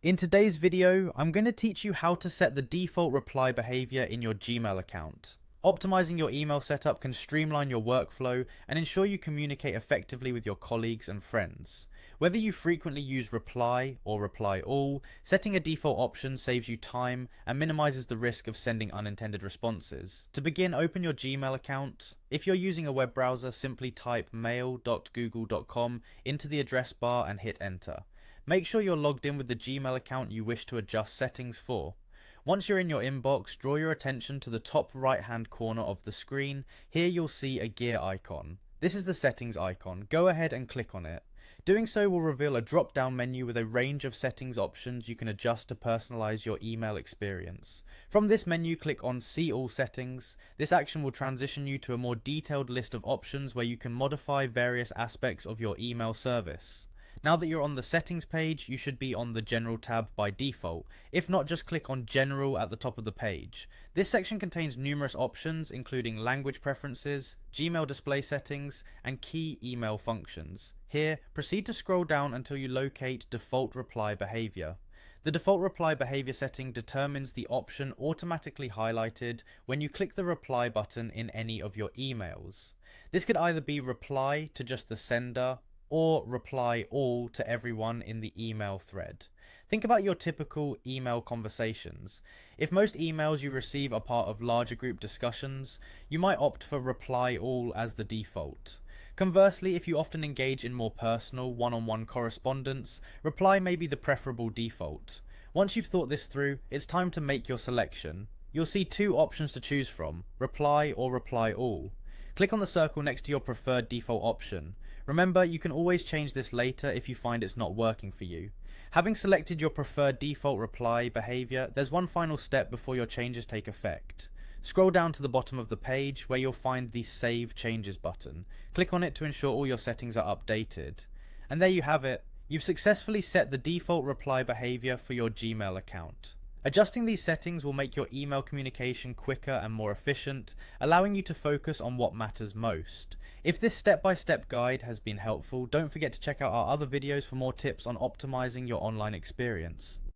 In today's video, I'm going to teach you how to set the default reply behavior in your Gmail account. Optimizing your email setup can streamline your workflow and ensure you communicate effectively with your colleagues and friends. Whether you frequently use reply or reply all, setting a default option saves you time and minimizes the risk of sending unintended responses. To begin, open your Gmail account. If you're using a web browser, simply type mail.google.com into the address bar and hit enter. Make sure you're logged in with the Gmail account you wish to adjust settings for. Once you're in your inbox, draw your attention to the top right hand corner of the screen. Here you'll see a gear icon. This is the settings icon. Go ahead and click on it. Doing so will reveal a drop down menu with a range of settings options you can adjust to personalize your email experience. From this menu, click on See All Settings. This action will transition you to a more detailed list of options where you can modify various aspects of your email service. Now that you're on the settings page, you should be on the General tab by default. If not, just click on General at the top of the page. This section contains numerous options, including language preferences, Gmail display settings, and key email functions. Here, proceed to scroll down until you locate Default Reply Behavior. The default reply behavior setting determines the option automatically highlighted when you click the reply button in any of your emails. This could either be reply to just the sender, or reply all to everyone in the email thread. Think about your typical email conversations. If most emails you receive are part of larger group discussions, you might opt for reply all as the default. Conversely, if you often engage in more personal, one-on-one correspondence, reply may be the preferable default. Once you've thought this through, it's time to make your selection. You'll see two options to choose from, reply or reply all. Click on the circle next to your preferred default option. Remember, you can always change this later if you find it's not working for you. Having selected your preferred default reply behavior, there's one final step before your changes take effect. Scroll down to the bottom of the page where you'll find the Save Changes button. Click on it to ensure all your settings are updated. And there you have it. You've successfully set the default reply behavior for your Gmail account. Adjusting these settings will make your email communication quicker and more efficient, allowing you to focus on what matters most. If this step-by-step guide has been helpful, don't forget to check out our other videos for more tips on optimizing your online experience.